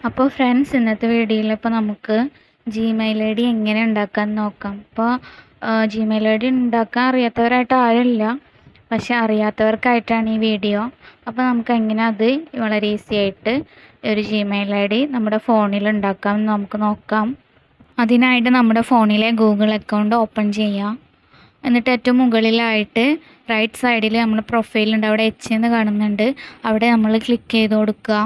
അപ്പോൾ ഫ്രണ്ട്സ്, ഇന്നത്തെ വീഡിയോയിൽ ഇപ്പോൾ നമുക്ക് ജിമെയിൽ ഐ ഡി എങ്ങനെ ഉണ്ടാക്കാൻ നോക്കാം. ഇപ്പോൾ ജിമെയിൽ ഐ ഡി ഉണ്ടാക്കാൻ അറിയാത്തവരായിട്ട് ആരുമില്ല, പക്ഷെ അറിയാത്തവർക്കായിട്ടാണ് ഈ വീഡിയോ. അപ്പോൾ നമുക്ക് എങ്ങനെ അത് വളരെ ഈസി ആയിട്ട് ഒരു ജിമെയിൽ ഐ ഡി നമ്മുടെ ഫോണിൽ ഉണ്ടാക്കാം നമുക്ക് നോക്കാം. അതിനായിട്ട് നമ്മുടെ ഫോണിലെ ഗൂഗിൾ അക്കൗണ്ട് ഓപ്പൺ ചെയ്യാം. എന്നിട്ട് ഏറ്റവും മുകളിലായിട്ട് റൈറ്റ് സൈഡിൽ നമ്മുടെ പ്രൊഫൈലുണ്ട്, അവിടെ എച്ച് എന്ന് കാണുന്നുണ്ട്, അവിടെ നമ്മൾ ക്ലിക്ക് ചെയ്ത് കൊടുക്കുക.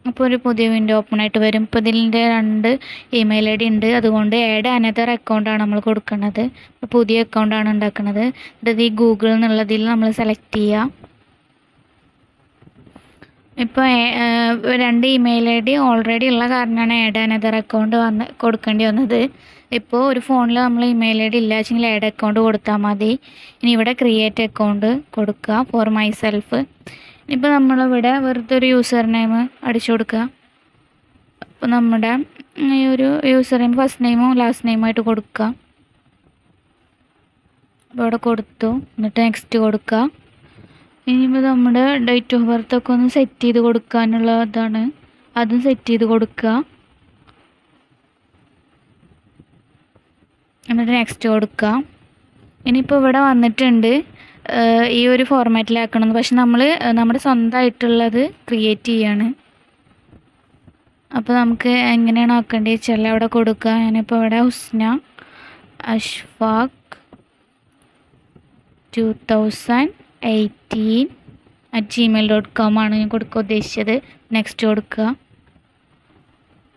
അപ്പോൾ ഒരു പുതിയ വിൻഡോ ഓപ്പൺ ആയിട്ട് വരും. ഇപ്പോൾ ഇതിൻ്റെ 2 ഇമെയിൽ ഐ ഡി ഉണ്ട്, അതുകൊണ്ട് ആഡ് അനദർ അക്കൗണ്ടാണ് നമ്മൾ കൊടുക്കുന്നത്. ഇപ്പോൾ പുതിയ അക്കൗണ്ടാണ് ഉണ്ടാക്കുന്നത്. ഇത് ഈ ഗൂഗിൾ എന്നുള്ളതിൽ നമ്മൾ സെലക്ട് ചെയ്യുക. ഇപ്പോൾ 2 ഇമെയിൽ ഐ ഡി ഓൾറെഡി ഉള്ള കാരണമാണ് ആഡ് അനദർ അക്കൗണ്ട് കൊടുക്കേണ്ടി വന്നത്. ഇപ്പോൾ ഒരു ഫോണിൽ നമ്മൾ ഇമെയിൽ ഐ ഡി ഇല്ല വെച്ചെങ്കിൽ ആഡ് അക്കൗണ്ട് കൊടുത്താൽ മതി. ഇനി ഇവിടെ ക്രിയേറ്റ് അക്കൗണ്ട് കൊടുക്കുക ഫോർ മൈ സെൽഫ്. ഇപ്പോൾ നമ്മളിവിടെ വെറുതെ ഒരു യൂസർ നെയിം അടിച്ചു കൊടുക്കുക. അപ്പോൾ നമ്മുടെ ഈ ഒരു യൂസർ നെയിം ഫസ്റ്റ് നെയിമും ലാസ്റ്റ് നെയിമായിട്ട് കൊടുക്കുക. അപ്പോൾ ഇവിടെ കൊടുത്തു, എന്നിട്ട് നെക്സ്റ്റ് കൊടുക്കുക. ഇനിയിപ്പോൾ നമ്മുടെ ഡേറ്റ് ഓഫ് ബർത്ത് ഒക്കെ ഒന്ന് സെറ്റ് ചെയ്ത് കൊടുക്കാനുള്ളതാണ്, അതും സെറ്റ് ചെയ്ത് കൊടുക്കുക. എന്നിട്ട് നെക്സ്റ്റ് കൊടുക്കുക. ഇനിയിപ്പോൾ ഇവിടെ വന്നിട്ടുണ്ട് ഈ ഒരു ഫോർമാറ്റിലാക്കണം, പക്ഷെ നമ്മൾ നമ്മുടെ സ്വന്തമായിട്ടുള്ളത് ക്രിയേറ്റ് ചെയ്യാണ്. അപ്പോൾ നമുക്ക് എങ്ങനെയാണ് ആക്കേണ്ടത് വെച്ചാൽ അവിടെ കൊടുക്കുക. ഞാനിപ്പോൾ ഇവിടെ ഹുസ്ന അഷ്ഫാഖ് 2018 ആണ് ഞാൻ കൊടുക്കാൻ ഉദ്ദേശിച്ചത്. നെക്സ്റ്റ് കൊടുക്കുക.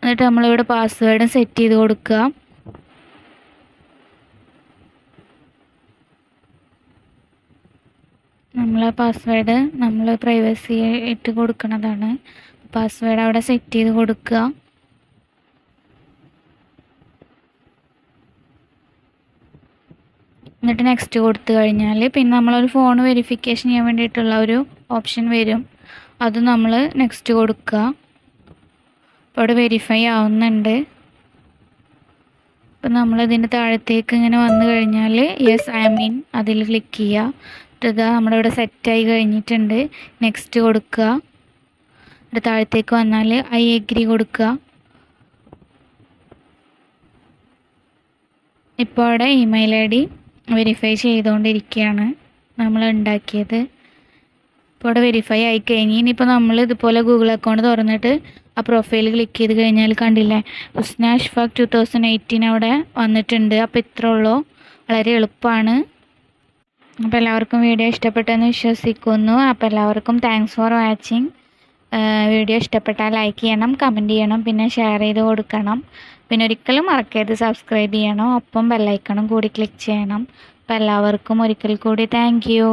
എന്നിട്ട് നമ്മളിവിടെ പാസ്വേഡ് സെറ്റ് ചെയ്ത് കൊടുക്കുക. നമ്മളെ പാസ്വേഡ് നമ്മൾ പ്രൈവസി ആയിട്ട് കൊടുക്കുന്നതാണ്. പാസ്വേഡ് അവിടെ സെറ്റ് ചെയ്ത് കൊടുക്കുക. എന്നിട്ട് നെക്സ്റ്റ് കൊടുത്തു കഴിഞ്ഞാൽ പിന്നെ നമ്മളൊരു ഫോൺ വെരിഫിക്കേഷൻ ചെയ്യാൻ വേണ്ടിയിട്ടുള്ള ഒരു ഓപ്ഷൻ വരും, അത് നമ്മൾ നെക്സ്റ്റ് കൊടുക്കുക. അപ്പോൾ അവിടെ വെരിഫൈ ആവുന്നുണ്ട്. അപ്പം നമ്മളിതിൻ്റെ താഴത്തേക്ക് ഇങ്ങനെ വന്നു കഴിഞ്ഞാൽ യെസ് ഐ മീൻ അതിൽ ക്ലിക്ക് ചെയ്യുക. ഇതാ നമ്മുടെ ഇവിടെ സെറ്റായി കഴിഞ്ഞിട്ടുണ്ട്. നെക്സ്റ്റ് കൊടുക്കുക. ഇവിടെ താഴത്തേക്ക് വന്നാൽ ഐ എഗ്രി കൊടുക്കുക. ഇപ്പോൾ അവിടെ ഇമെയിൽ ഐ ഡി വെരിഫൈ ചെയ്തുകൊണ്ടിരിക്കുകയാണ് നമ്മൾ ഉണ്ടാക്കിയത്. ഇപ്പോൾ അവിടെ വെരിഫൈ ആയി കഴിഞ്ഞ് ഇനിയിപ്പോൾ നമ്മൾ ഇതുപോലെ ഗൂഗിൾ അക്കൗണ്ട് തുറന്നിട്ട് ആ പ്രൊഫൈൽ ക്ലിക്ക് ചെയ്ത് കഴിഞ്ഞാൽ കണ്ടില്ലേ ഹുസ്ന അഷ്ഫാഖ് 2018 അവിടെ വന്നിട്ടുണ്ട്. അപ്പോൾ ഇത്രേ ഉള്ളൂ, വളരെ എളുപ്പമാണ്. അപ്പോൾ എല്ലാവർക്കും വീഡിയോ ഇഷ്ടപ്പെട്ടെന്ന് വിശ്വസിക്കുന്നു. അപ്പോൾ എല്ലാവർക്കും താങ്ക്സ് ഫോർ വാച്ചിങ്. വീഡിയോ ഇഷ്ടപ്പെട്ടാൽ ലൈക്ക് ചെയ്യണം, കമൻറ്റ് ചെയ്യണം, പിന്നെ ഷെയർ ചെയ്ത് കൊടുക്കണം. പിന്നെ ഒരിക്കലും മറക്കരുത് സബ്സ്ക്രൈബ് ചെയ്യണം, ഒപ്പം ബെല്ലൈക്കണും കൂടി ക്ലിക്ക് ചെയ്യണം. അപ്പോൾ എല്ലാവർക്കും ഒരിക്കൽ കൂടി താങ്ക് യു.